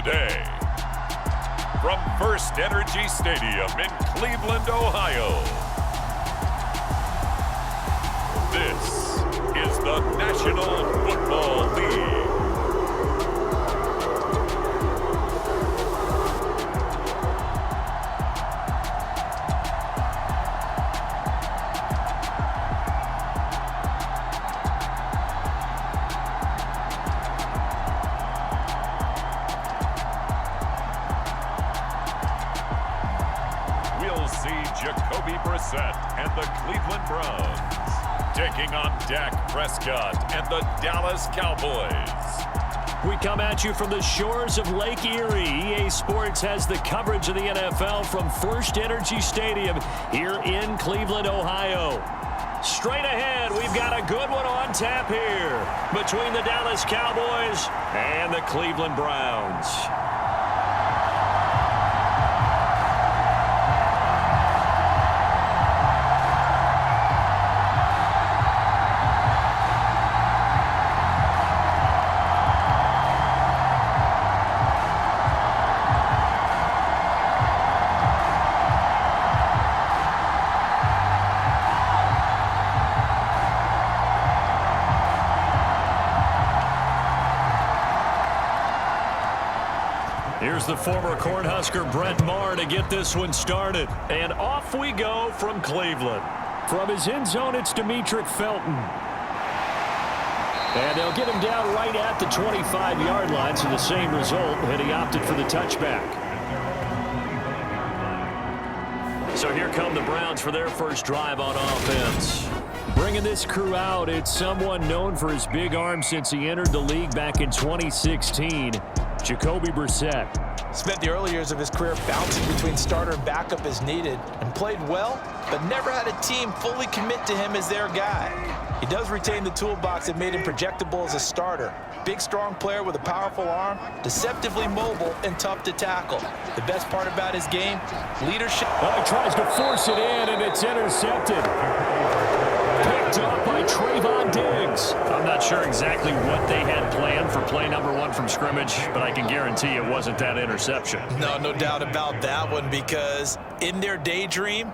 today. From First Energy Stadium in Cleveland, Ohio, this is the National Football League. We'll see Jacoby Brissett and the Cleveland Browns taking on Dak Prescott and the Dallas Cowboys. We come at you from the shores of Lake Erie. EA Sports has the coverage of the NFL from First Energy Stadium here in Cleveland, Ohio. Straight ahead, we've got a good one on tap here between the Dallas Cowboys and the Cleveland Browns. Here's the former Cornhusker Brent Maher to get this one started. And off we go from Cleveland. From his end zone, it's Demetric Felton. And they'll get him down right at the 25-yard line, so the same result, and he opted for the touchback. So here come the Browns for their first drive on offense. Bringing this crew out, it's someone known for his big arm since he entered the league back in 2016. Jacoby Brissett. Spent the early years of his career bouncing between starter and backup as needed and played well, but never had a team fully commit to him as their guy. He does retain the toolbox that made him projectable as a starter. Big, strong player with a powerful arm, deceptively mobile, and tough to tackle. The best part about his game, leadership. Oh, he tries to force it in, and it's intercepted. Picked up by Trayvon Diggs. I'm not sure exactly what they had planned for play number one from scrimmage, but I can guarantee it wasn't that interception. No doubt about that one, because in their daydream,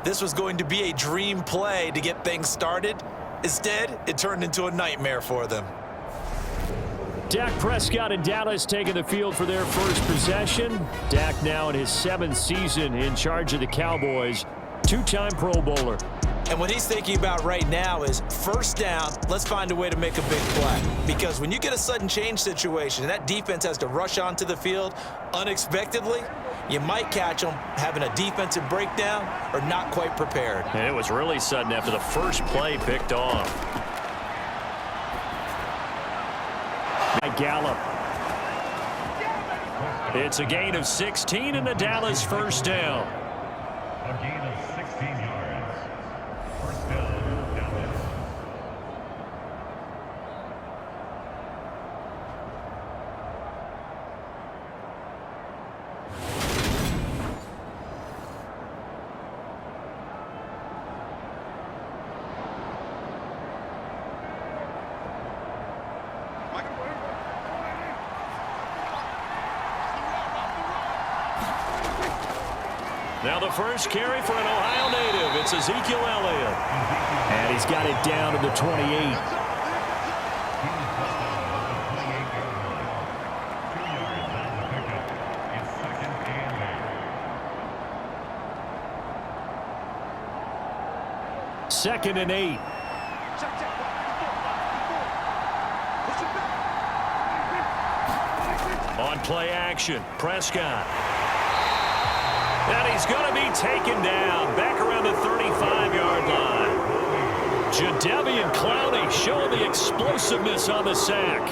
this was going to be a dream play to get things started. Instead, it turned into a nightmare for them. Dak Prescott and Dallas taking the field for their first possession. Dak now in his 7th season in charge of the Cowboys. Two-time Pro Bowler. And what he's thinking about right now is first down, let's find a way to make a big play. Because when you get a sudden change situation and that defense has to rush onto the field unexpectedly, you might catch them having a defensive breakdown or not quite prepared. And it was really sudden after the first play picked off. By Gallup. It's a gain of 16 and the Dallas first down. A gain of 16 yards. First down, Dallas. Now the first carry for an Ohio native. It's Ezekiel Elliott. And he's got it down to the 28. Second and 8. On play action, Prescott. And he's going to be taken down back around the 35-yard line. Jadeveon Clowney showing the explosiveness on the sack.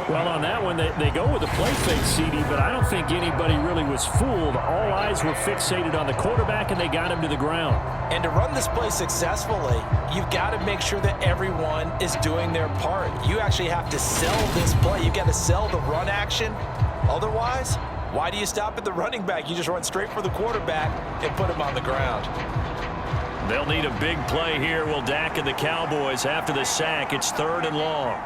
Well, on that one, they go with a play fake, CD, but I don't think anybody really was fooled. All eyes were fixated on the quarterback, and they got him to the ground. And to run this play successfully, you've got to make sure that everyone is doing their part. You actually have to sell this play. You've got to sell the run action. Otherwise, why do you stop at the running back? You just run straight for the quarterback and put him on the ground. They'll need a big play here. Will Dak and the Cowboys after the sack. It's 3rd and long.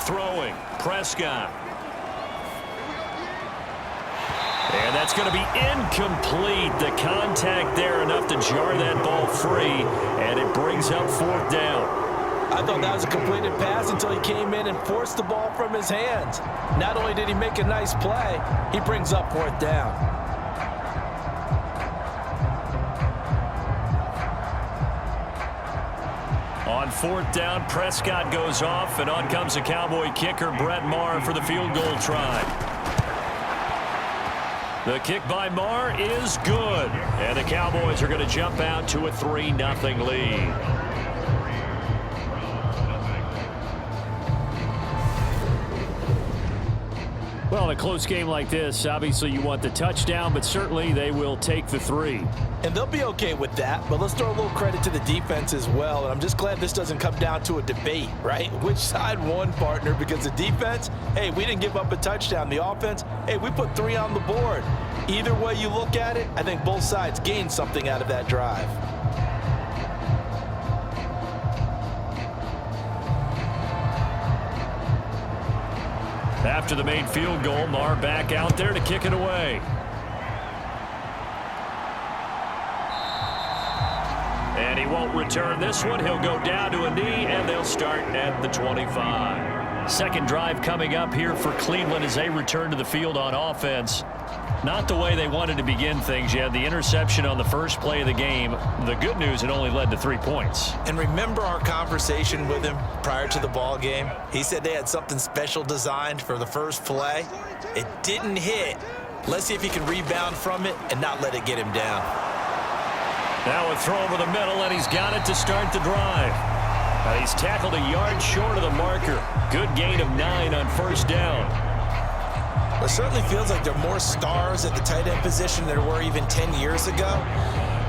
Throwing, Prescott. And that's going to be incomplete. The contact there enough to jar that ball free, and it brings up 4th down. I thought that was a completed pass until he came in and forced the ball from his hands. Not only did he make a nice play, he brings up 4th down. On 4th down, Prescott goes off, and on comes the Cowboy kicker, Brett Maher, for the field goal try. The kick by Maher is good, and the Cowboys are going to jump out to a 3-0 lead. Well, in a close game like this, obviously you want the touchdown, but certainly they will take the 3. And they'll be okay with that, but let's throw a little credit to the defense as well. And I'm just glad this doesn't come down to a debate, right? Which side won, partner? Because the defense, hey, we didn't give up a touchdown. The offense, hey, we put 3 on the board. Either way you look at it, I think both sides gained something out of that drive. After the made field goal, Maher back out there to kick it away. And he won't return this one. He'll go down to a knee, and they'll start at the 25. Second drive coming up here for Cleveland as they return to the field on offense. Not the way they wanted to begin things. You had the interception on the first play of the game. The good news, it only led to 3 points. And remember our conversation with him prior to the ball game? He said they had something special designed for the first play. It didn't hit. Let's see if he can rebound from it and not let it get him down. Now a throw over the middle, and he's got it to start the drive. And he's tackled a yard short of the marker. Good gain of 9 on 1st down. It certainly feels like there are more stars at the tight end position than there were even 10 years ago.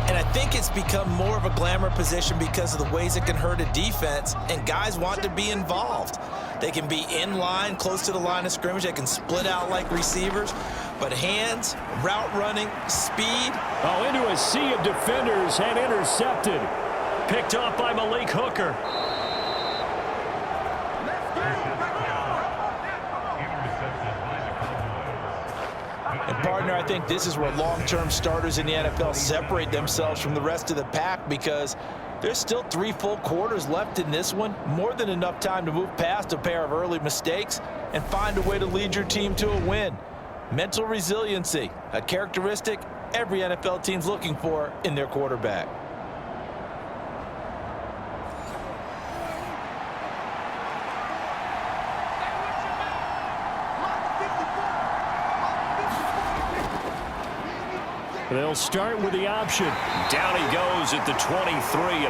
And I think it's become more of a glamour position because of the ways it can hurt a defense, and guys want to be involved. They can be in line, close to the line of scrimmage. They can split out like receivers. But hands, route running, speed. Oh, into a sea of defenders and intercepted. Picked off by Malik Hooker. And partner, I think this is where long-term starters in the NFL separate themselves from the rest of the pack, because there's still 3 full quarters left in this one. More than enough time to move past a pair of early mistakes and find a way to lead your team to a win. Mental resiliency, a characteristic every NFL team's looking for in their quarterback. They'll start with the option. Down he goes at the 23.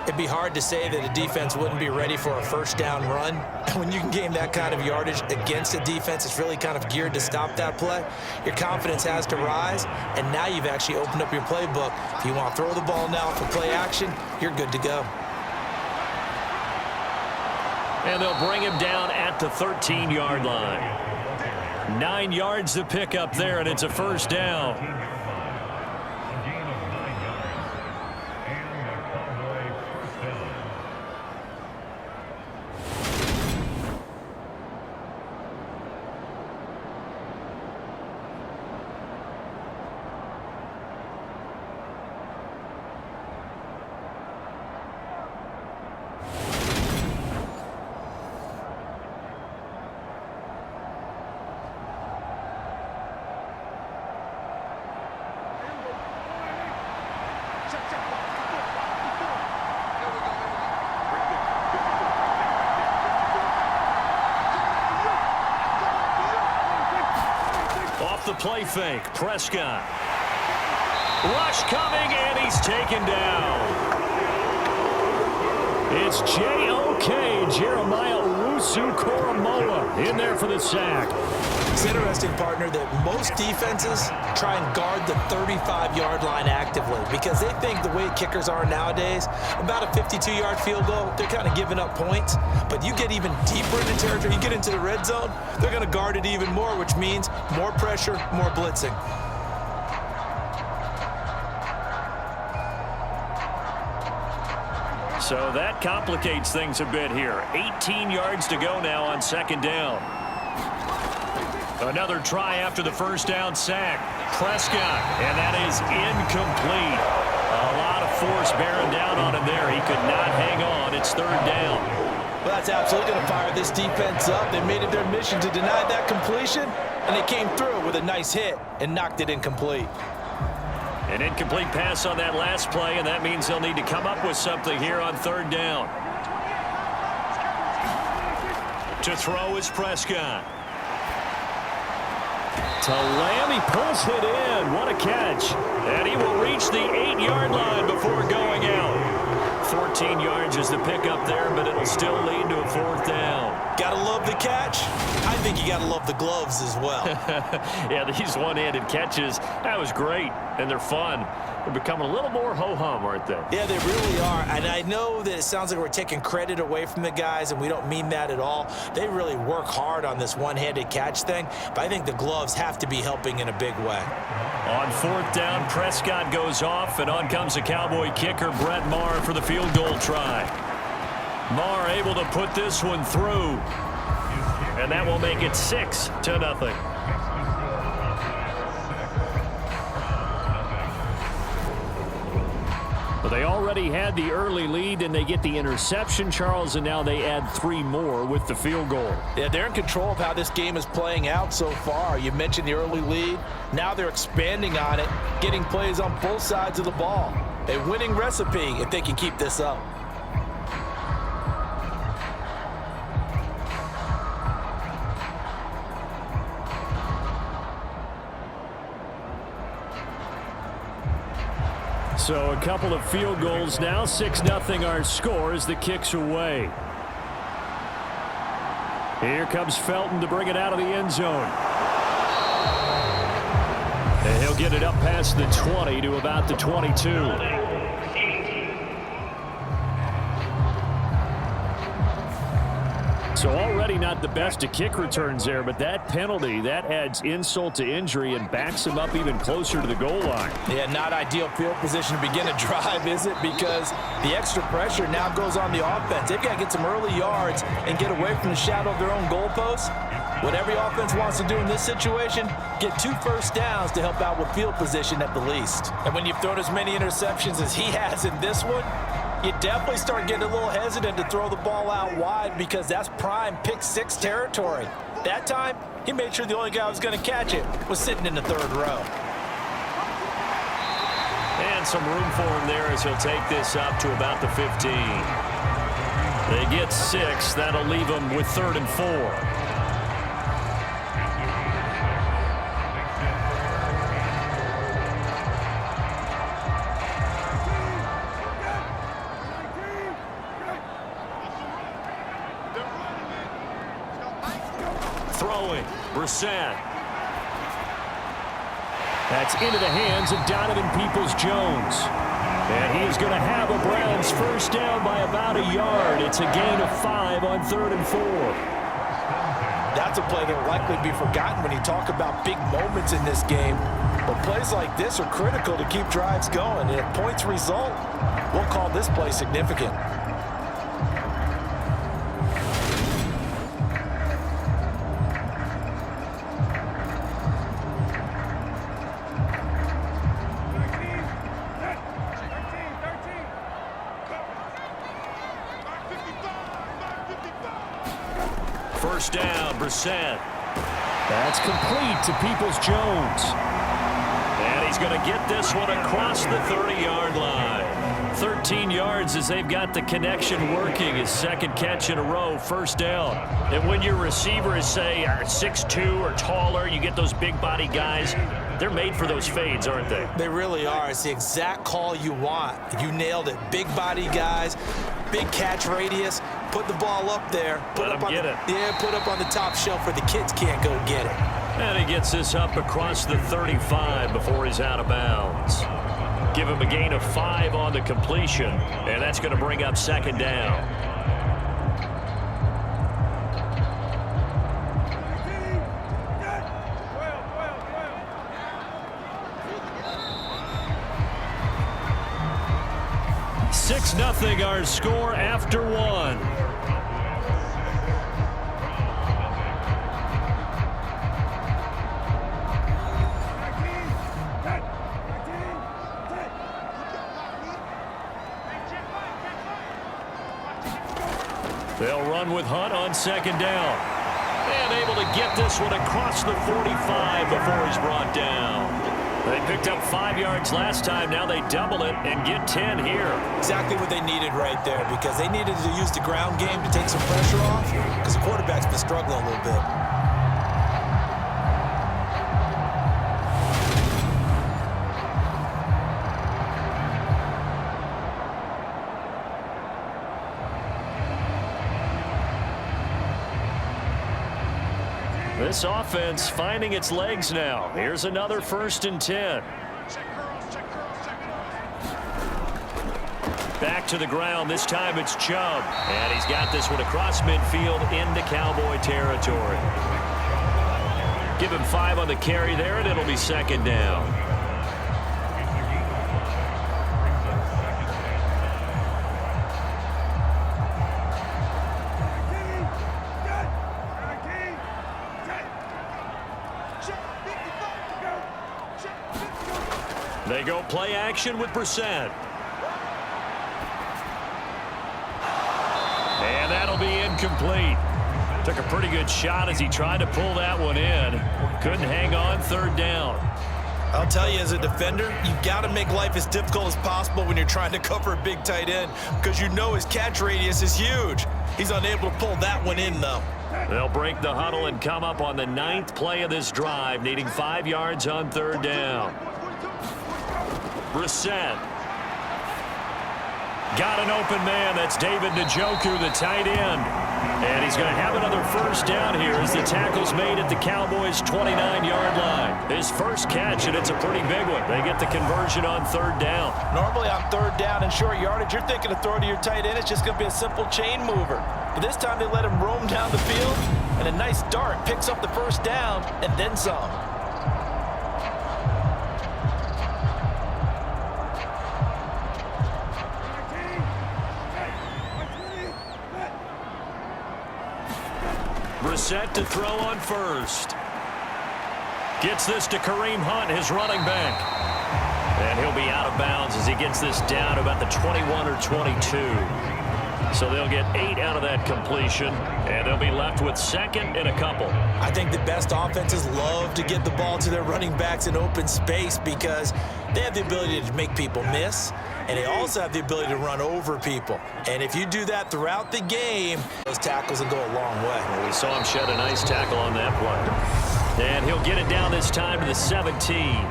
It'd be hard to say that a defense wouldn't be ready for a first down run. When you can gain that kind of yardage against a defense, it's really kind of geared to stop that play. Your confidence has to rise, and now you've actually opened up your playbook. If you want to throw the ball now for play action, you're good to go. And they'll bring him down at the 13-yard line. 9 yards to pick up there, and it's a first down. The play fake, Prescott. Rush coming, and he's taken down. It's J.O.K. Jeremiah Owusu-Koramoah in there for the sack. It's interesting, partner, that most defenses try and guard the 35-yard line actively because they think the way kickers are nowadays, about a 52-yard field goal, they're kind of giving up points. But you get even deeper into territory, you get into the red zone, they're going to guard it even more, which means more pressure, more blitzing. So that complicates things a bit here. 18 yards to go now on 2nd down. Another try after the first down sack. Prescott, and that is incomplete. A lot of force bearing down on him there. He could not hang on. It's third down. Well, that's absolutely going to fire this defense up. They made it their mission to deny that completion, and they came through with a nice hit and knocked it incomplete. An incomplete pass on that last play, and that means they'll need to come up with something here on third down. To throw is Prescott. To Lamb, he pulls it in. What a catch. And he will reach the 8-yard line before going out. 14 yards is the pickup there, but it'll still lead to a fourth down. Gotta love the catch. I think you gotta love the gloves as well. Yeah, these one-handed catches, that was great, and they're fun. They're becoming a little more ho-hum, aren't they? Yeah, they really are. And I know that it sounds like we're taking credit away from the guys, and we don't mean that at all. They really work hard on this one-handed catch thing, but I think the gloves have to be helping in a big way. On fourth down, Prescott goes off, and on comes the Cowboy kicker, Brett Maher, for the field goal try. Maher able to put this one through, and that will make it 6-0. But they already had the early lead, and they get the interception, Charles, and now they add 3 more with the field goal. Yeah, they're in control of how this game is playing out so far. You mentioned the early lead. Now they're expanding on it, getting plays on both sides of the ball. A winning recipe if they can keep this up. So a couple of field goals now. 6-0 our score as the kick's away. Here comes Felton to bring it out of the end zone. And he'll get it up past the 20 to about the 22. So already not the best of kick returns there, but that penalty, that adds insult to injury and backs him up even closer to the goal line. Yeah, not ideal field position to begin a drive, is it? Because the extra pressure now goes on the offense. They've got to get some early yards and get away from the shadow of their own goalposts. What every offense wants to do in this situation, get 2 first downs to help out with field position at the least. And when you've thrown as many interceptions as he has in this one, you definitely start getting a little hesitant to throw the ball out wide because that's prime pick 6 territory. That time, he made sure the only guy who was going to catch it was sitting in the third row. And some room for him there as he'll take this up to about the 15. They get 6. That'll leave them with 3rd and 4. Throwing, Brissett. That's into the hands of Donovan Peoples-Jones. And he is going to have a Browns first down by about a yard. It's a gain of 5 on 3rd and 4. That's a play that will likely be forgotten when you talk about big moments in this game. But plays like this are critical to keep drives going. And if points result, we'll call this play significant. First down, Brissett. That's complete to Peoples-Jones. And he's going to get this one across the 30-yard line. 13 yards as they've got the connection working. His second catch in a row, first down. And when your receiver is, say, 6'2" or taller, you get those big body guys, they're made for those fades, aren't they? They really are. It's the exact call you want. You nailed it. Big body guys, big catch radius. Put the ball up there. Let him get it. Yeah, put up on the top shelf where the kids can't go get it. And he gets this up across the 35 before he's out of bounds. Give him a gain of 5 on the completion, and that's going to bring up second down. Nothing our score after 1. They'll run with Hunt on second down. And able to get this one across the 45 before he's brought down. They picked up 5 yards last time. Now they double it and get 10 here. Exactly what they needed right there, because they needed to use the ground game to take some pressure off, because the quarterback's been struggling a little bit. This offense finding its legs now. Here's another 1st and 10. Back to the ground. This time it's Chubb. And he's got this one across midfield into Cowboy territory. Give him 5 on the carry there, and it'll be 2nd down. They go play action with Brissett. And that'll be incomplete. Took a pretty good shot as he tried to pull that one in. Couldn't hang on, 3rd down. I'll tell you, as a defender, you've got to make life as difficult as possible when you're trying to cover a big tight end, because you know his catch radius is huge. He's unable to pull that one in, though. They'll break the huddle and come up on the 9th play of this drive, needing 5 yards on 3rd down. Brissett. Got an open man. That's David Njoku, the tight end. And he's going to have another 1st down here as the tackle's made at the Cowboys' 29-yard line. His first catch, and it's a pretty big one. They get the conversion on 3rd down. Normally on 3rd down and short yardage, you're thinking of throw to your tight end. It's just going to be a simple chain mover. But this time they let him roam down the field, and a nice dart picks up the 1st down and then some. Brissett to throw on 1st. Gets this to Kareem Hunt, his running back. And he'll be out of bounds as he gets this down about the 21 or 22. So they'll get 8 out of that completion, and they'll be left with 2nd and a couple. I think the best offenses love to get the ball to their running backs in open space, because they have the ability to make people miss, and they also have the ability to run over people. And if you do that throughout the game, those tackles will go a long way. Well, we saw him shed a nice tackle on that play. And he'll get it down this time to the 17.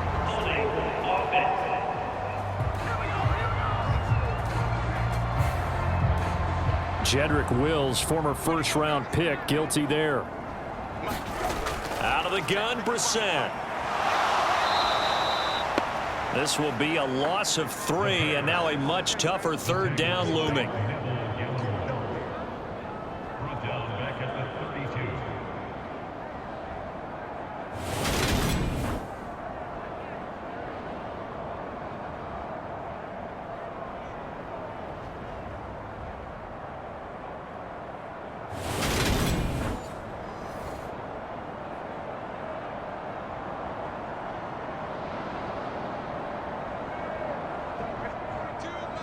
Jedrick Wills, former 1st-round pick, guilty there. Out of the gun, Brissett. This will be a loss of 3, and now a much tougher 3rd down looming. Brought down back at the 32.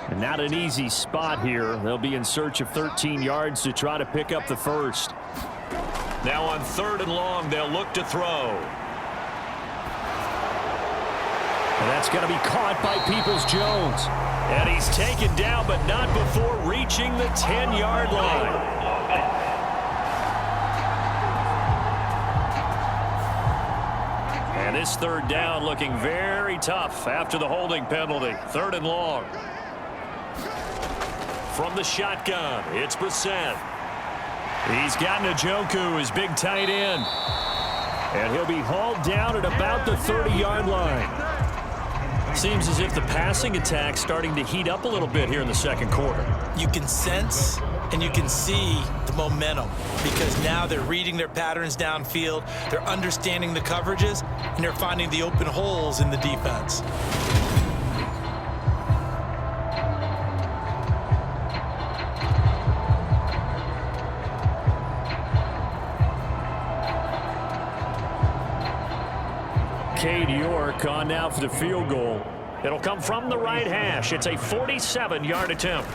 And not an easy spot here. They'll be in search of 13 yards to try to pick up the 1st. Now on 3rd and long, they'll look to throw. And that's going to be caught by Peoples-Jones. And he's taken down, but not before reaching the 10-yard line. And this 3rd down looking very tough after the holding penalty. 3rd and long. From the shotgun, it's Brissett. He's got Njoku, his big tight end. And he'll be hauled down at about the 30-yard line. Seems as if the passing attack's starting to heat up a little bit here in the 2nd quarter. You can sense and you can see the momentum, because now they're reading their patterns downfield, they're understanding the coverages, and they're finding the open holes in the defense. Cade York on now for the field goal. It'll come from the right hash. It's a 47-yard attempt.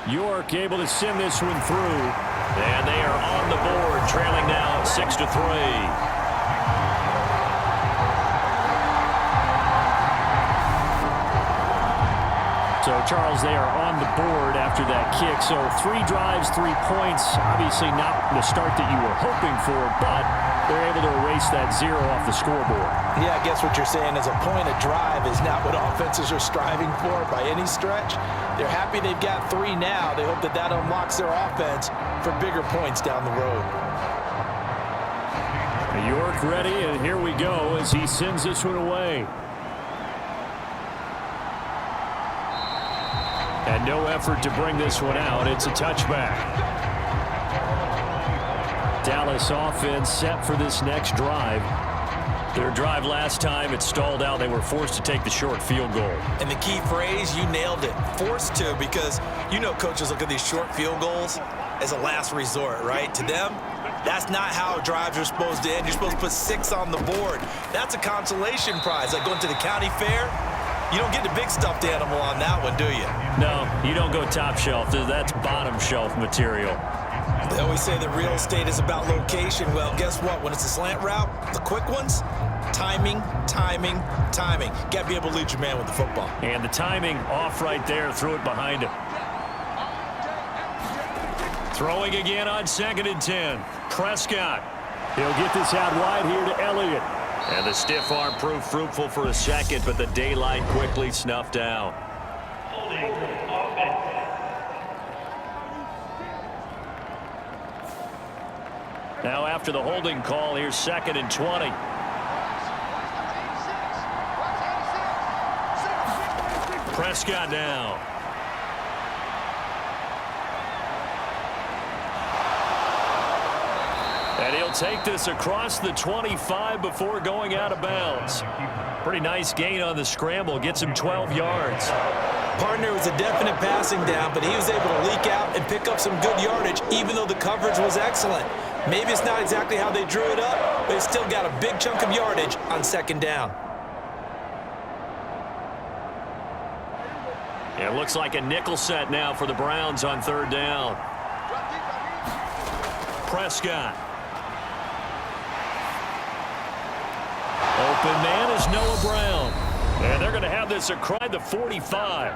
York able to send this one through. And they are on the board, trailing now 6-3. So, Charles, they are on the board after that kick. So 3 drives, 3 points. Obviously not the start that you were hoping for, but they're able to erase that 0 off the scoreboard. Yeah, I guess what you're saying is a point a drive is not what offenses are striving for by any stretch. They're happy they've got 3 now. They hope that that unlocks their offense for bigger points down the road. York ready, and here we go as he sends this one away. And no effort to bring this one out. It's a touchback. Dallas offense set for this next drive. Their drive last time, it stalled out. They were forced to take the short field goal. And the key phrase, you nailed it. Forced to, because you know coaches look at these short field goals as a last resort, right? To them, that's not how drives are supposed to end. You're supposed to put 6 on the board. That's a consolation prize. Like going to the county fair, you don't get the big stuffed animal on that one, do you? No, you don't go top shelf. That's bottom shelf material. They always say that real estate is about location. Well, guess what? When it's a slant route, the quick ones, timing, timing, timing. Got to be able to lead your man with the football. And the timing off right there. Threw it behind him. Throwing again on 2nd and 10. Prescott. He'll get this out wide here to Elliott. And the stiff arm proved fruitful for a second, but the daylight quickly snuffed out. Now after the holding call, here's 2nd and 20. Prescott now. And he'll take this across the 25 before going out of bounds. Pretty nice gain on the scramble. Gets him 12 yards. Partner was a definite passing down, but he was able to leak out and pick up some good yardage, even though the coverage was excellent. Maybe it's not exactly how they drew it up, but it's still got a big chunk of yardage on 2nd down. It looks like a nickel set now for the Browns on 3rd down. Prescott. Open man is Noah Brown. And they're going to have this across the 45.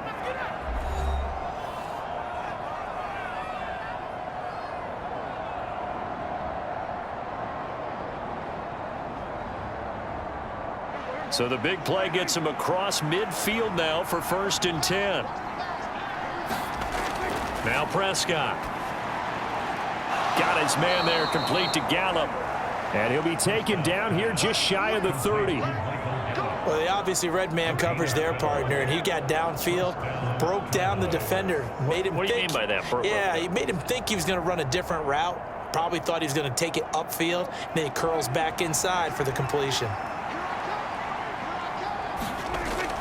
So the big play gets him across midfield now for 1st and 10. Now Prescott. Got his man there complete to Gallup. And he'll be taken down here just shy of the 30. Well, they obviously read man coverage their partner, and he got downfield, broke down the defender, made him What do you mean by that? Yeah, he made him think he was going to run a different route. Probably thought he was going to take it upfield. Then he curls back inside for the completion.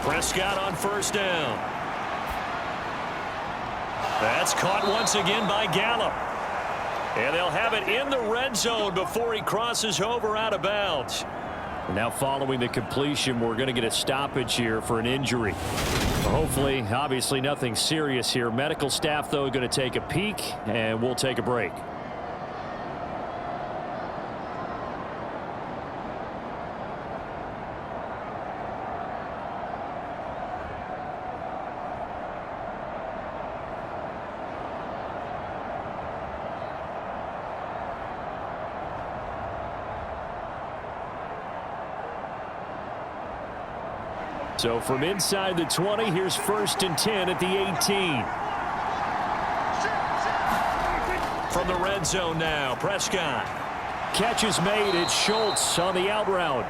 Prescott on 1st down. That's caught once again by Gallup. And they'll have it in the red zone before he crosses over out of bounds. Now following the completion, we're going to get a stoppage here for an injury. Hopefully, obviously nothing serious here. Medical staff, though, going to take a peek, and we'll take a break. So from inside the 20, here's 1st and 10 at the 18. From the red zone now, Prescott. Catch is made. It's Schultz on the out route.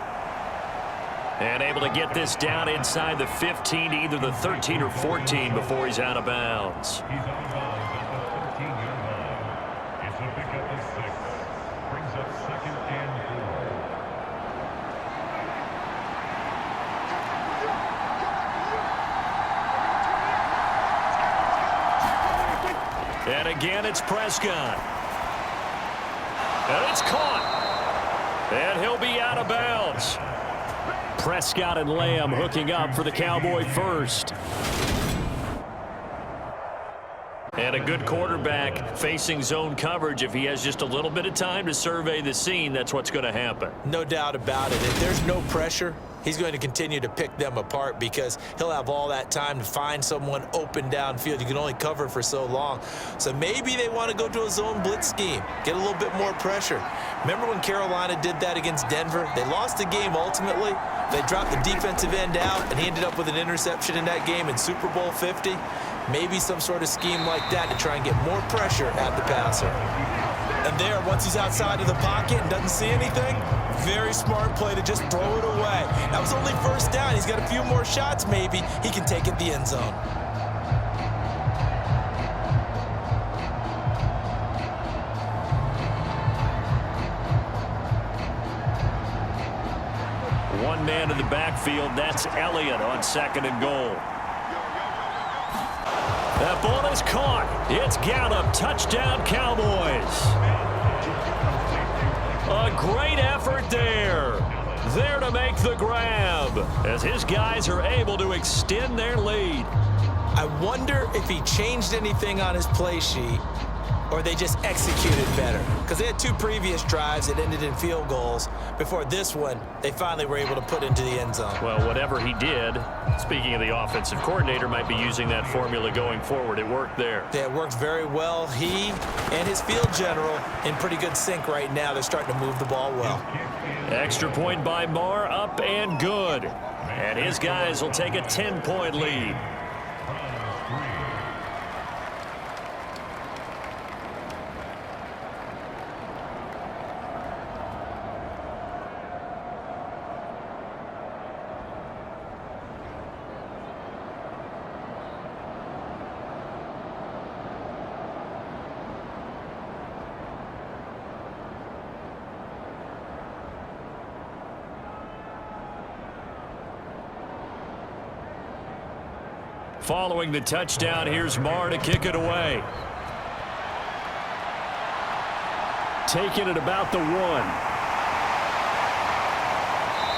And able to get this down inside the 15, either the 13 or 14 before he's out of bounds. He's out of bounds at the 13-yard line. It's a pickup of 6. Brings up 2nd and 4. And again, it's Prescott. And it's caught. And he'll be out of bounds. Prescott and Lamb hooking up for the Cowboy first. And a good quarterback facing zone coverage, if he has just a little bit of time to survey the scene, that's what's going to happen. No doubt about it. If there's no pressure, he's going to continue to pick them apart because he'll have all that time to find someone open downfield. You can only cover for so long. So maybe they want to go to a zone blitz scheme, get a little bit more pressure. Remember when Carolina did that against Denver? They lost the game ultimately. They dropped the defensive end out, and he ended up with an interception in that game in Super Bowl 50. Maybe some sort of scheme like that to try and get more pressure at the passer. And there, once he's outside of the pocket and doesn't see anything, very smart play to just throw it away. That was only first down. He's got a few more shots maybe. He can take it the end zone. One man in the backfield, that's Elliott on 2nd and goal. That ball is caught. It's Gallup. Touchdown, Cowboys. A great effort there. There to make the grab as his guys are able to extend their lead. I wonder if he changed anything on his play sheet or they just executed better. Because they had 2 previous drives that ended in field goals. Before this one, they finally were able to put into the end zone. Well, whatever he did, speaking of the offensive coordinator, might be using that formula going forward. It worked there. Yeah, it worked very well. He and his field general in pretty good sync right now. They're starting to move the ball well. Extra point by Marr, up and good. And his guys will take a 10-point lead. Following the touchdown, here's Marr to kick it away. Taking it about the 1.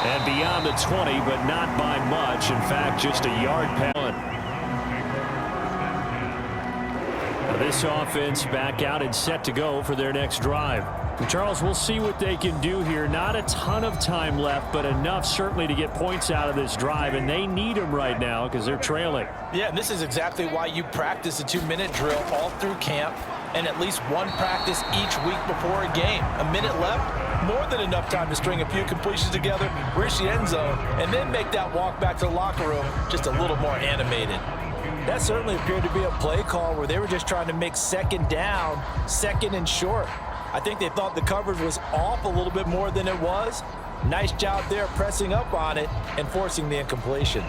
And beyond the 20, but not by much. In fact, just a yard penalty. This offense back out and set to go for their next drive. And Charles, we'll see what they can do here. Not a ton of time left, but enough certainly to get points out of this drive, and they need them right now because they're trailing. Yeah, and this is exactly why you practice a 2-minute drill all through camp and at least one practice each week before a game. A minute left, more than enough time to string a few completions together, reach the end zone, and then make that walk back to the locker room just a little more animated. That certainly appeared to be a play call where they were just trying to make 2nd down, 2nd and short. I think they thought the coverage was off a little bit more than it was. Nice job there pressing up on it and forcing the incompletion.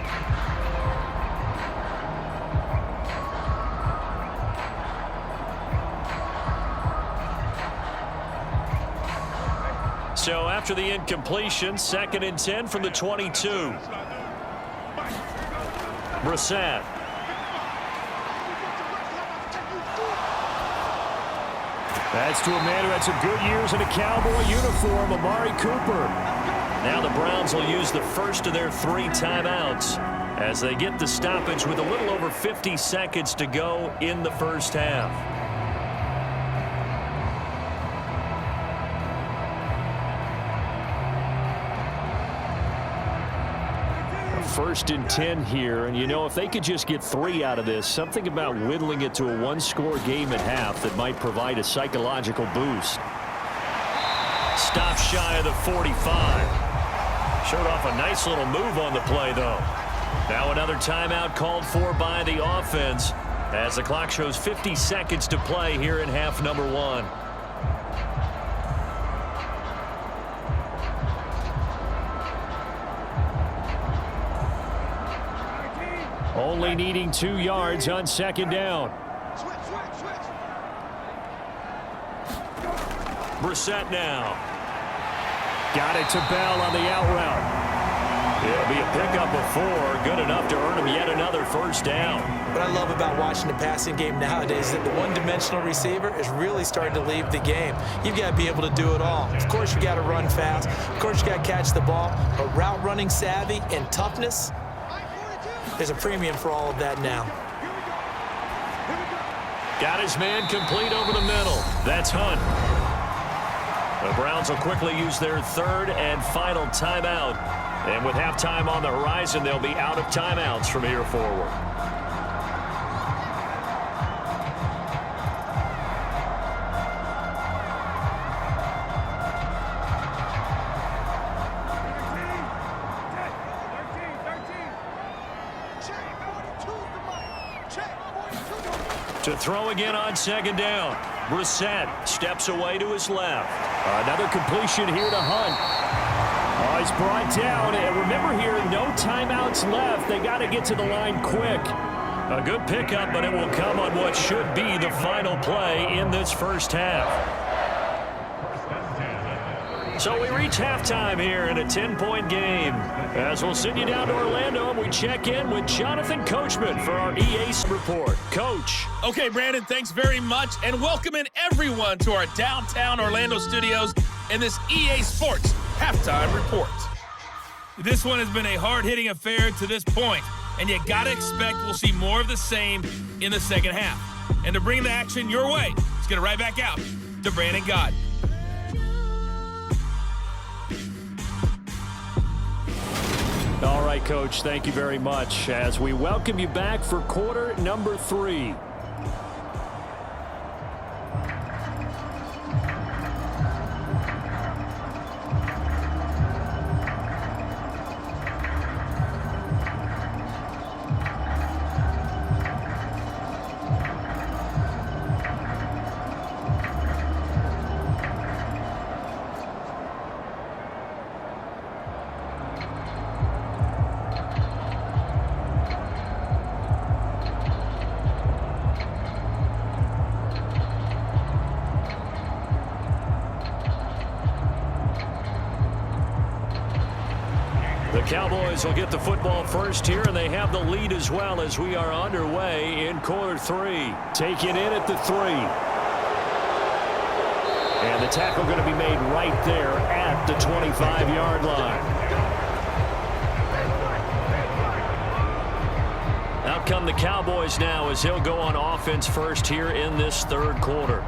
So after the incompletion, 2nd and 10 from the 22. Brissett. That's to a man who had some good years in a Cowboy uniform, Amari Cooper. Now the Browns will use the first of their 3 timeouts as they get the stoppage with a little over 50 seconds to go in the first half. 1st and 10 here, and you know, if they could just get 3 out of this, something about whittling it to a 1-score game at half that might provide a psychological boost. Stop shy of the 45. Showed off a nice little move on the play, though. Now another timeout called for by the offense as the clock shows 50 seconds to play here in half number 1. Only needing 2 yards on 2nd down. Brissett now. Got it to Bell on the out route. It'll be a pickup of 4, good enough to earn him yet another first down. What I love about watching the passing game nowadays is that the one-dimensional receiver is really starting to leave the game. You've got to be able to do it all. Of course, you got to run fast. Of course, you got to catch the ball. But route running savvy and toughness, there's a premium for all of that now. Got his man complete over the middle. That's Hunt. The Browns will quickly use their third and final timeout. And with halftime on the horizon, they'll be out of timeouts from here forward. To throw again on second down. Brissett steps away to his left. Another completion here to Hunt. Oh, he's brought down. And remember here, no timeouts left. They got to get to the line quick. A good pickup, but it will come on what should be the final play in this first half. So we reach halftime here in a 10-point game. As we'll send you down to Orlando, and we check in with Jonathan Coachman for our EA report. Coach. Okay, Brandon, thanks very much, and welcome in everyone to our downtown Orlando studios in this EA Sports Halftime Report. This one has been a hard-hitting affair to this point, and you got to expect we'll see more of the same in the second half. And to bring the action your way, let's get it right back out to Brandon Gott. All right, Coach, thank you very much as we welcome you back for quarter number 3. The Cowboys will get the football first here, and they have the lead as well as we are underway in quarter 3. Taking in at the 3. And the tackle going to be made right there at the 25-yard line. Out come the Cowboys now as he'll go on offense first here in this third quarter.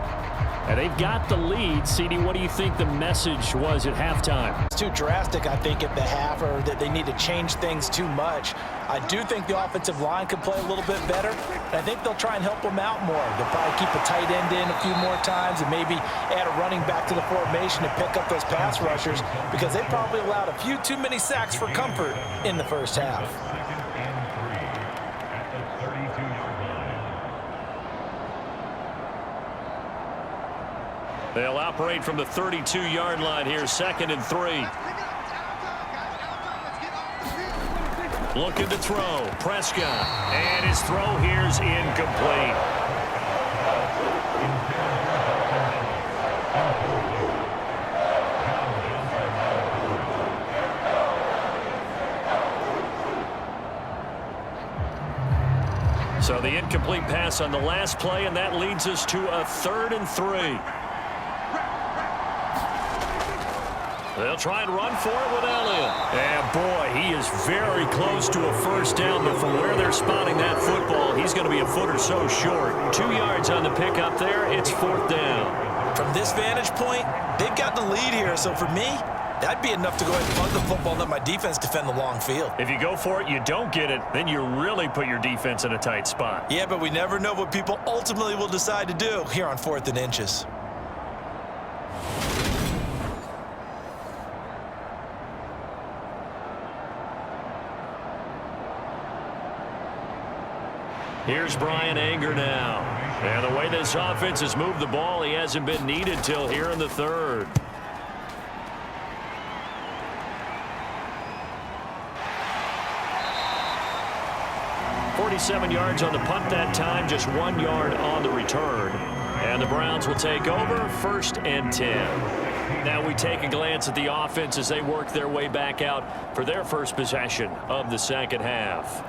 And they've got the lead. CD, what do you think the message was at halftime? It's too drastic, I think, at the half, or that they need to change things too much. I do think the offensive line could play a little bit better. And I think they'll try and help them out more. They'll probably keep a tight end in a few more times and maybe add a running back to the formation to pick up those pass rushers, because they probably allowed a few too many sacks for comfort in the first half. They'll operate from the 32-yard line here, 2nd and 3. Looking to throw, Prescott. And his throw here's incomplete. So the incomplete pass on the last play, and that leads us to a 3rd and 3. They'll try and run for it with Elliott. And, boy, he is very close to a first down, but from where they're spotting that football, he's going to be a foot or so short. 2 yards on the pickup there. It's 4th down. From this vantage point, they've got the lead here. So for me, that'd be enough to go ahead and punt the football and let my defense defend the long field. If you go for it, you don't get it, then you really put your defense in a tight spot. Yeah, but we never know what people ultimately will decide to do here on 4th and inches. Here's Brian Anger now. And the way this offense has moved the ball, he hasn't been needed till here in the 3rd. .47 yards on the punt that time, just 1 yard on the return. And the Browns will take over, 1st and 10. Now we take a glance at the offense as they work their way back out for their first possession of the second half.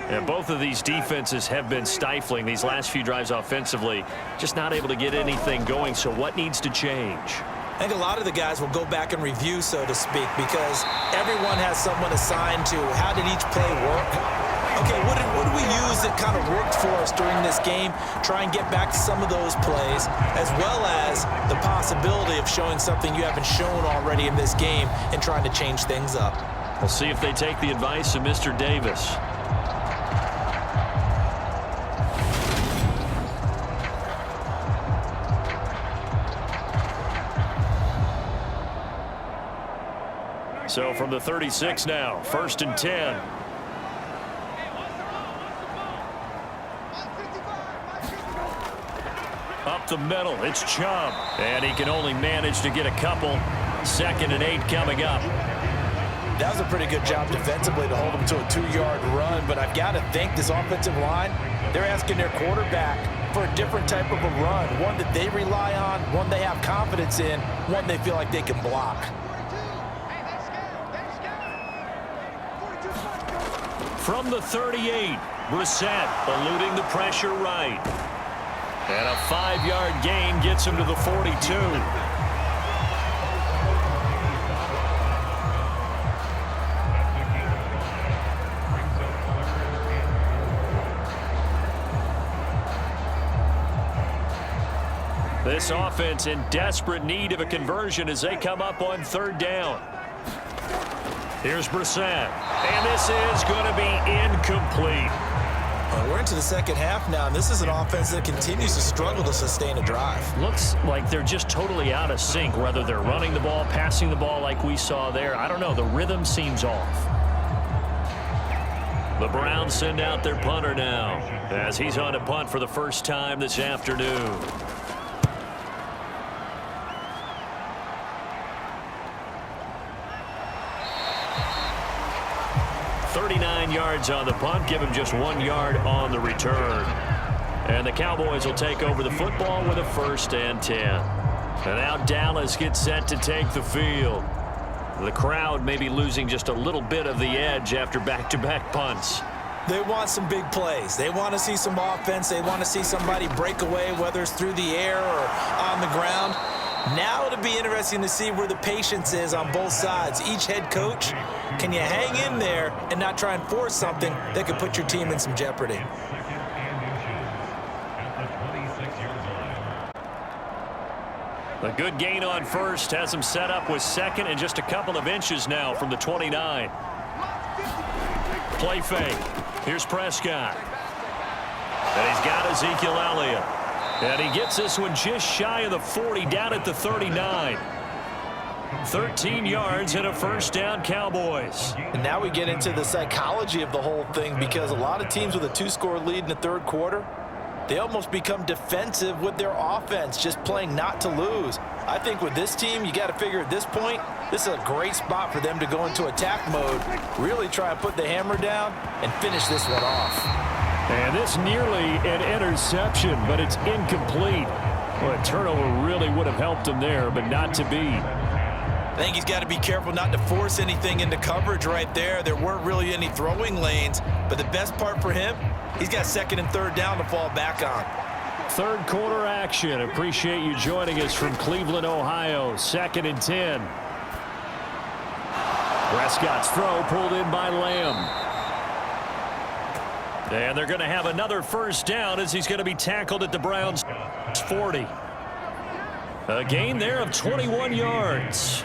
And both of these defenses have been stifling these last few drives offensively, just not able to get anything going. So what needs to change? I think a lot of the guys will go back and review, so to speak, because everyone has someone assigned to how did each play work. okay, what do we use that kind of worked for us during this game? Try and get back to some of those plays, as well as the possibility of showing something you haven't shown already in this game and trying to change things up. We'll see if they take the advice of Mr. Davis. So from the 36 now, 1st and 10. Up the middle, it's Chubb. And he can only manage to get a couple. 2nd and 8 coming up. That was a pretty good job defensively to hold him to a 2-yard run, but I've got to think this offensive line, they're asking their quarterback for a different type of a run, one that they rely on, one they have confidence in, one they feel like they can block. From the 38, Brissett eluding the pressure right. And a 5-yard gain gets him to the 42. This offense in desperate need of a conversion as they come up on 3rd down. Here's Brissett, and this is going to be incomplete. We're into the second half now, and this is an offense that continues to struggle to sustain a drive. Looks like they're just totally out of sync, whether they're running the ball, passing the ball like we saw there. I don't know. The rhythm seems off. The Browns send out their punter now as he's on to punt for the first time this afternoon. 39 yards on the punt, give him just 1 yard on the return. And the Cowboys will take over the football with a 1st and 10. And now Dallas gets set to take the field. The crowd may be losing just a little bit of the edge after back-to-back punts. They want some big plays. They want to see some offense. They want to see somebody break away, whether it's through the air or on the ground. Now it'll be interesting to see where the patience is on both sides. Each head coach, can you hang in there and not try and force something that could put your team in some jeopardy? A good gain on 1st has him set up with 2nd and just a couple of inches now from the 29. Play fake. Here's Prescott. And he's got Ezekiel Elliott. And he gets this one just shy of the 40, down at the 39. 13 yards and a 1st down, Cowboys. And now we get into the psychology of the whole thing, because a lot of teams with a 2-score lead in the 3rd quarter, they almost become defensive with their offense, just playing not to lose. I think with this team, you got to figure at this point, this is a great spot for them to go into attack mode, really try and put the hammer down and finish this one off. And this nearly an interception, but it's incomplete. Well, a turnover really would have helped him there, but not to be. I think he's got to be careful not to force anything into coverage right there. There weren't really any throwing lanes, but the best part for him, he's got 2nd and 3rd down to fall back on. 3rd quarter action. Appreciate you joining us from Cleveland, Ohio. 2nd and 10. Prescott's throw pulled in by Lamb. And they're going to have another 1st down as he's going to be tackled at the Browns' 40. A gain there of 21 yards.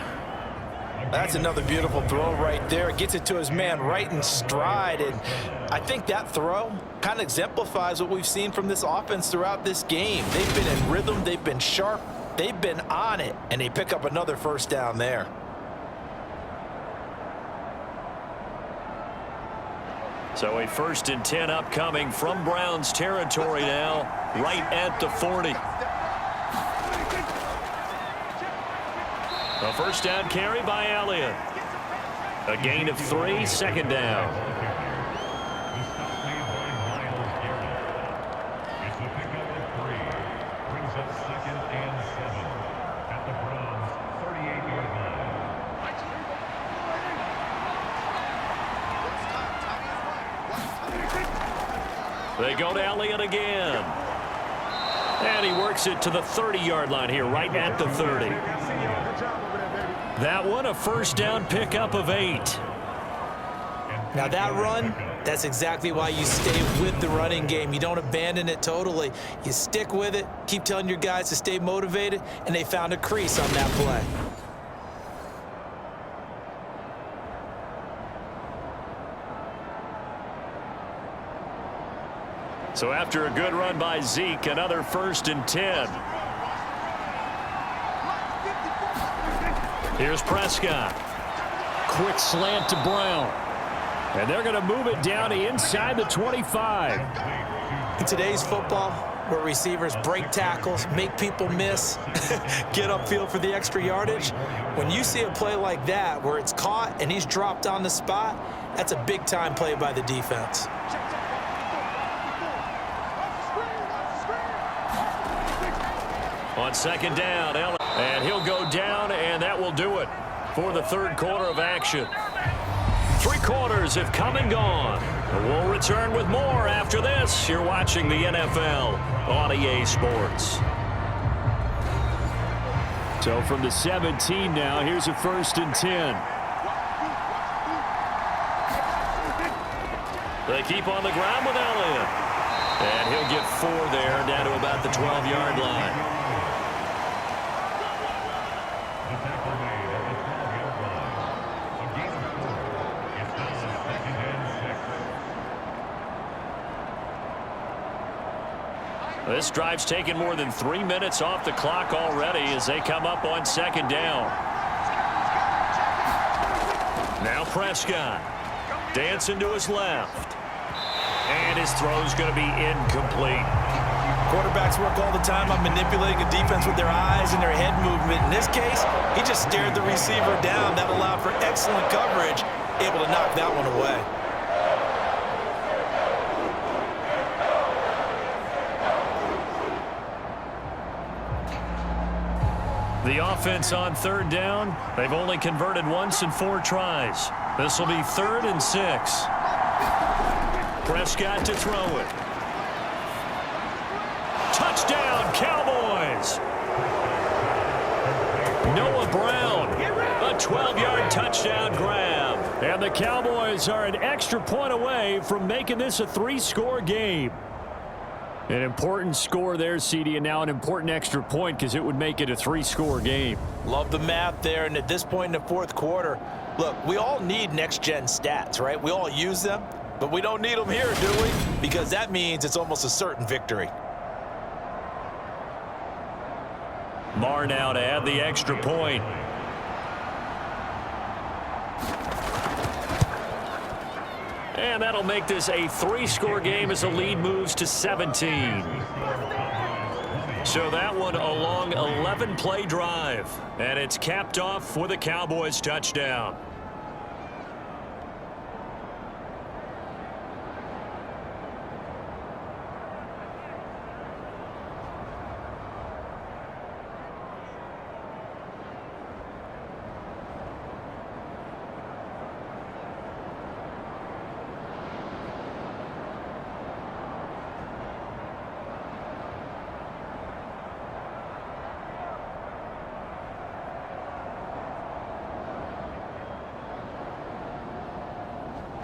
That's another beautiful throw right there. Gets it to his man right in stride. And I think that throw kind of exemplifies what we've seen from this offense throughout this game. They've been in rhythm. They've been sharp. They've been on it. And they pick up another 1st down there. So a 1st and 10 upcoming from Browns territory now, right at the 40. A 1st down carry by Elliott. A gain of 3, 2nd down. It's a pickup of 3. Brings up 2nd and 7 at the Browns' 38-yard line. They go to Elliott again. And he works it to the 30-yard line here, right at the 30. That one, a 1st down pickup of 8. Now that run, That's exactly why you stay with the running game. You don't abandon it totally. You stick with it, keep telling your guys to stay motivated, and they found a crease on that play. So after a good run by Zeke, another 1st and 10. Here's Prescott. Quick slant to Brown. And they're going to move it down to inside the 25. In today's football, where receivers break tackles, make people miss, get upfield for the extra yardage, when you see a play like that where it's caught and he's dropped on the spot, that's a big-time play by the defense. On 2nd down, and he'll go down, and that will do it for the 3rd quarter of action. 3 quarters have come and gone. We'll return with more after this. You're watching the NFL on EA Sports. So from the 17 now, here's a 1st and 10. They keep on the ground with Elliott. And he'll get 4 there, down to about the 12-yard line. This drive's taken more than 3 minutes off the clock already as they come up on 2nd down. Now Prescott. Dancing to his left. And his throw's going to be incomplete. Quarterbacks work all the time on manipulating a defense with their eyes and their head movement. In this case, he just stared the receiver down. That allowed for excellent coverage, able to knock that one away. The offense on 3rd down, they've only converted once in 4 tries. This will be 3rd and 6. Prescott to throw it. Touchdown, Cowboys! Noah Brown, a 12-yard touchdown grab. And the Cowboys are an extra point away from making this a 3-score game. An important score there, CD, and now an important extra point because it would make it a 3-score game. Love the math there, and at this point in the 4th quarter, look, we all need next-gen stats, right? We all use them, but we don't need them here, do we? Because that means it's almost a certain victory. Marr now to add the extra point. And that'll make this a 3-score game as the lead moves to 17. So that one a long 11-play drive. And it's capped off with a Cowboys touchdown.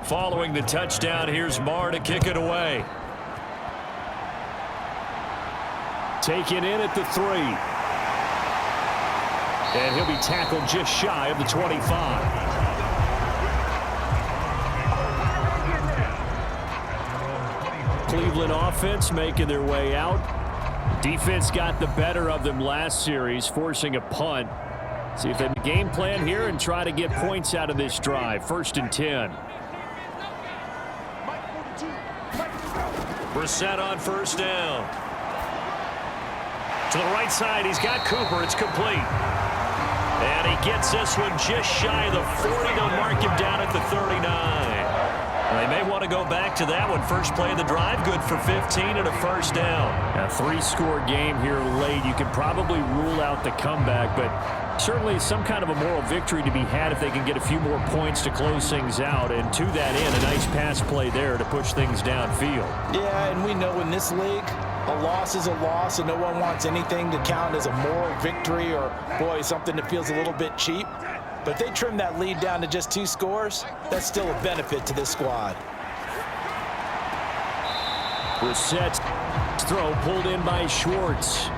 Following the touchdown, here's Marr to kick it away. Taken in at the 3. And he'll be tackled just shy of the 25. Cleveland offense making their way out. Defense got the better of them last series, forcing a punt. See if they have a game plan here and try to get points out of this drive. 1st and 10. Brissett on 1st down. To the right side, he's got Cooper. It's complete. And he gets this one just shy of the 40. They'll mark him down at the 39. They may want to go back to that one. First play of the drive, good for 15 and a 1st down. A 3-score game here late. You could probably rule out the comeback, but certainly some kind of a moral victory to be had if they can get a few more points to close things out. And to that end, a nice pass play there to push things downfield. Yeah, and we know in this league, a loss is a loss, and no one wants anything to count as a moral victory or, boy, something that feels a little bit cheap. But if they trim that lead down to just 2 scores, that's still a benefit to this squad. Brissett's throw pulled in by Schwartz.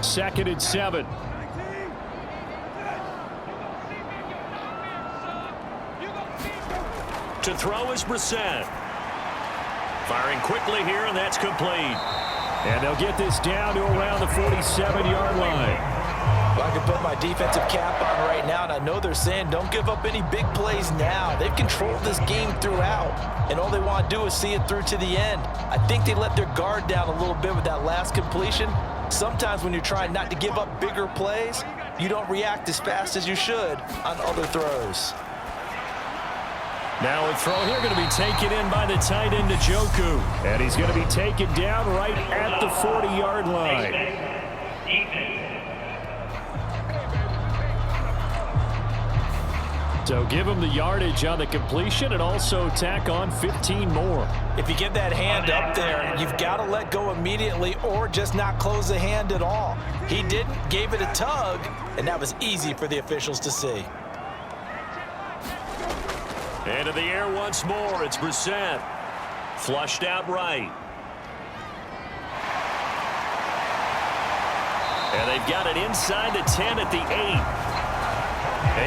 Second and 7. To throw is Brissett. Firing quickly here, and that's complete. And they'll get this down to around the 47-yard line. Well, I can put my defensive cap on right now, and I know they're saying don't give up any big plays now. They've controlled this game throughout, and all they want to do is see it through to the end. I think they let their guard down a little bit with that last completion. Sometimes when you're trying not to give up bigger plays, you don't react as fast as you should on other throws. Now a throw here going to be taken in by the tight end Njoku. And he's going to be taken down right at the 40-yard line. So give him the yardage on the completion and also tack on 15 more. If you get that hand up there, you've got to let go immediately or just not close the hand at all. He didn't, gave it a tug, and that was easy for the officials to see. Into the air once more, it's Brissett. Flushed out right. And they've got it inside the 10 at the 8.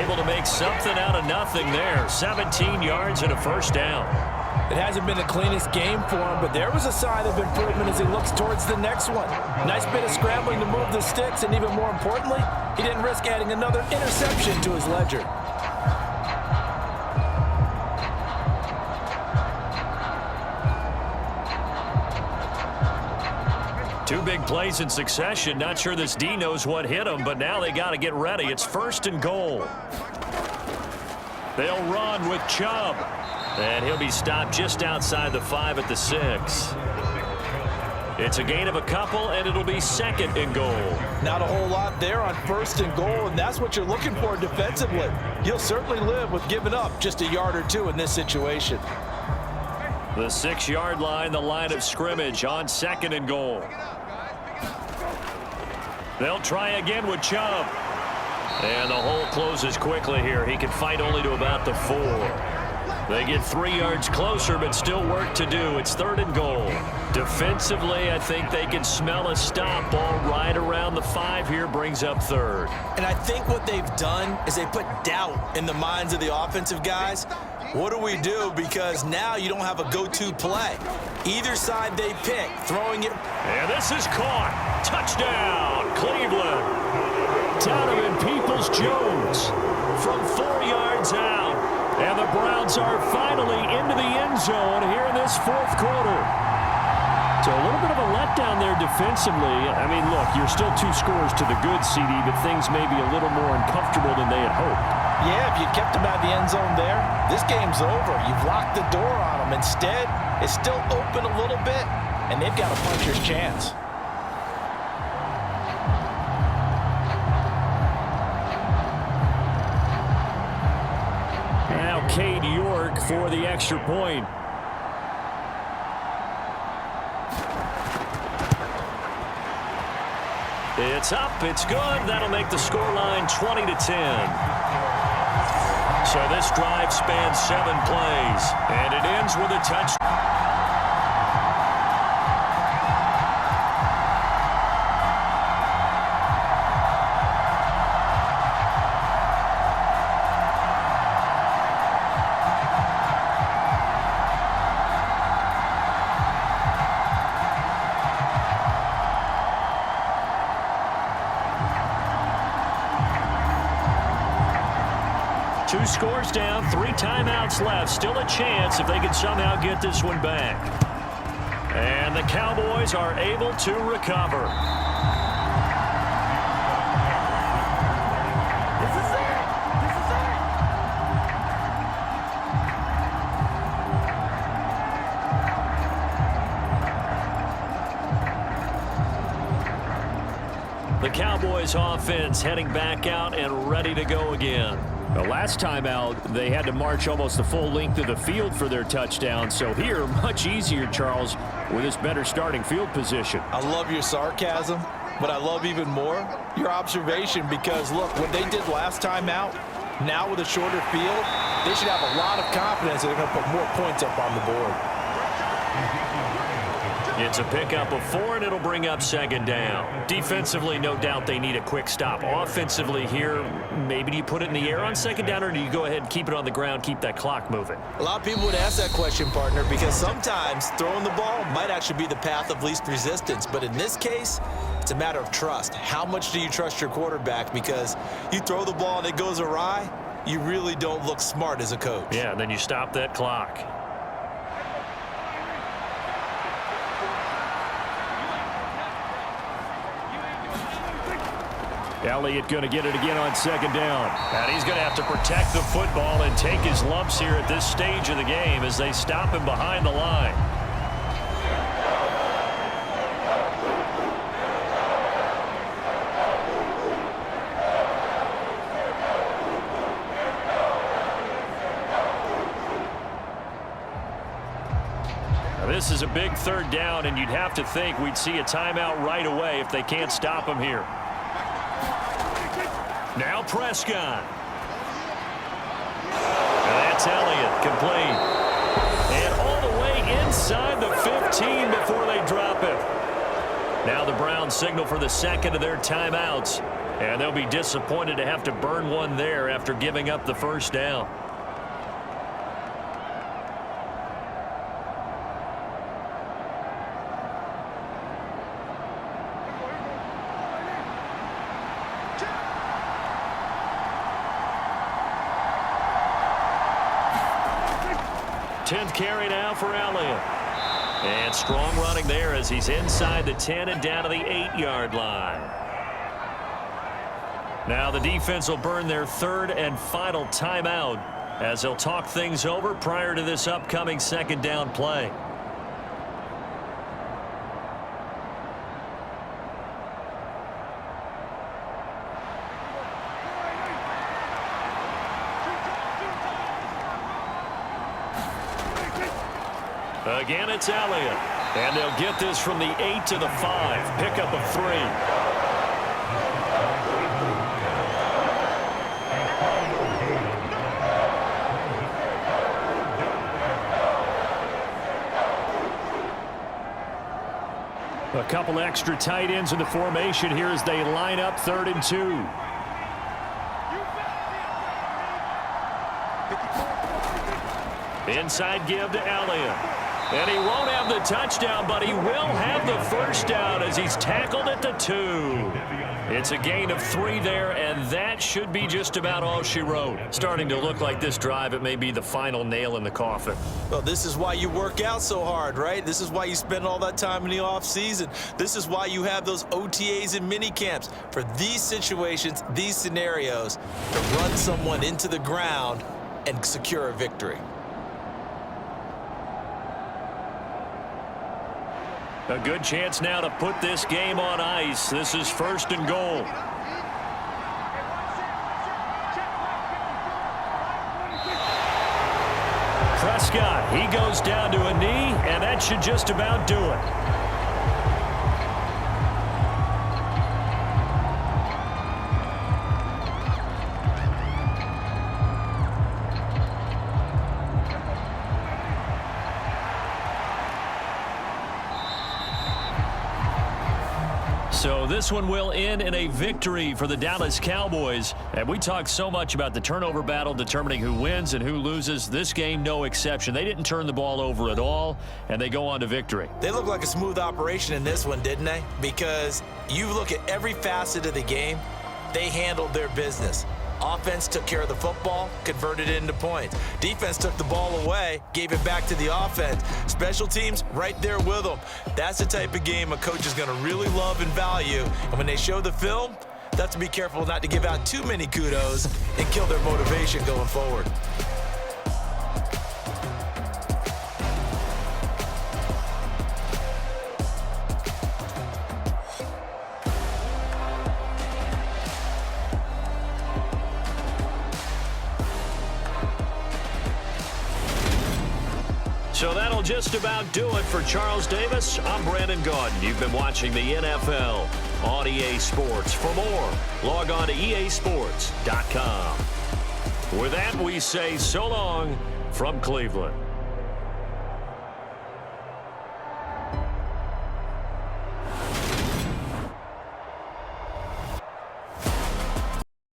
Able to make something out of nothing there. 17 yards and a first down. It hasn't been the cleanest game for him, but there was a sign of improvement as he looks towards the next one. Nice bit of scrambling to move the sticks, and even more importantly, he didn't risk adding another interception to his ledger. Two big plays in succession. Not sure this D knows what hit him, but now they got to get ready. It's first and goal. They'll run with Chubb. And he'll be stopped just outside the 5 at the 6. It's a gain of a couple, and it'll be second and goal. Not a whole lot there on first and goal, and that's what you're looking for defensively. You'll certainly live with giving up just a yard or two in this situation. The 6-yard line, the line of scrimmage on second and goal. They'll try again with Chubb. And the hole closes quickly here. He can fight only to about the 4. They get 3 yards closer, but still work to do. It's third and goal. Defensively, I think they can smell a stop. Ball right around the 5 here, brings up third. And I think what they've done is they put doubt in the minds of the offensive guys. What do we do? Because now you don't have a go-to play. Either side they pick, throwing it. And this is caught. Touchdown, Cleveland. Donovan Peoples-Jones from 4 yards out. And the Browns are finally into the end zone here in this fourth quarter. So a little bit of a letdown there defensively. I mean, look, you're still 2 scores to the good, CD, but things may be a little more uncomfortable than they had hoped. Yeah, if you kept them out of the end zone there, this game's over. You've locked the door on them. Instead, it's still open a little bit, and they've got a puncher's chance. Now Cade York for the extra point. It's up, it's good. That'll make the scoreline 20-10. So this drive spans 7 plays, and it ends with a touchdown. Two scores down, 3 timeouts left. Still a chance if they can somehow get this one back. And the Cowboys are able to recover. This is it. This is it. The Cowboys offense heading back out and ready to go again. The last time out, they had to march almost the full length of the field for their touchdown. So here, much easier, Charles, with this better starting field position. I love your sarcasm, but I love even more your observation because, look, what they did last time out, now with a shorter field, they should have a lot of confidence that they're going to put more points up on the board. It's a pickup of 4, and it'll bring up second down. Defensively, no doubt they need a quick stop. Offensively here, maybe do you put it in the air on second down, or do you go ahead and keep it on the ground, keep that clock moving? A lot of people would ask that question, partner, because sometimes throwing the ball might actually be the path of least resistance. But in this case, it's a matter of trust. How much do you trust your quarterback? Because you throw the ball and it goes awry, you really don't look smart as a coach. Yeah, and then you stop that clock. Elliott going to get it again on second down. And he's going to have to protect the football and take his lumps here at this stage of the game as they stop him behind the line. Now this is a big third down, and you'd have to think we'd see a timeout right away if they can't stop him here. Now Prescott. And that's Elliott, complete. And all the way inside the 15 before they drop it. Now the Browns signal for the second of their timeouts. And they'll be disappointed to have to burn one there after giving up the first down. Tenth carry now for Elliott. And strong running there as he's inside the 10 and down to the 8-yard line. Now the defense will burn their third and final timeout as they'll talk things over prior to this upcoming second down play. Again, it's Elliott. And they'll get this from the 8 to the 5. Pickup of 3. A couple extra tight ends in the formation here as they line up 3rd and 2. Inside give to Elliott. And he won't have the touchdown, but he will have the first down as he's tackled at the 2. It's a gain of 3 there, and that should be just about all she wrote. Starting to look like this drive, it may be the final nail in the coffin. Well, this is why you work out so hard, right? This is why you spend all that time in the offseason. This is why you have those OTAs and mini camps for these situations, these scenarios, to run someone into the ground and secure a victory. A good chance now to put this game on ice. This is 1st and goal. Prescott, he goes down to a knee, and that should just about do it. So this one will end in a victory for the Dallas Cowboys. And we talk so much about the turnover battle determining who wins and who loses. This game, no exception. They didn't turn the ball over at all, and they go on to victory. They look like a smooth operation in this one, didn't they? Because you look at every facet of the game, they handled their business. Offense took care of the football, converted it into points. Defense took the ball away, gave it back to the offense. Special teams, right there with them. That's the type of game a coach is going to really love and value. And when they show the film, they have to be careful not to give out too many kudos and kill their motivation going forward. So that'll just about do it for Charles Davis. I'm Brandon Gaudin. You've been watching the NFL on EA Sports. For more, log on to easports.com. With that, we say so long from Cleveland.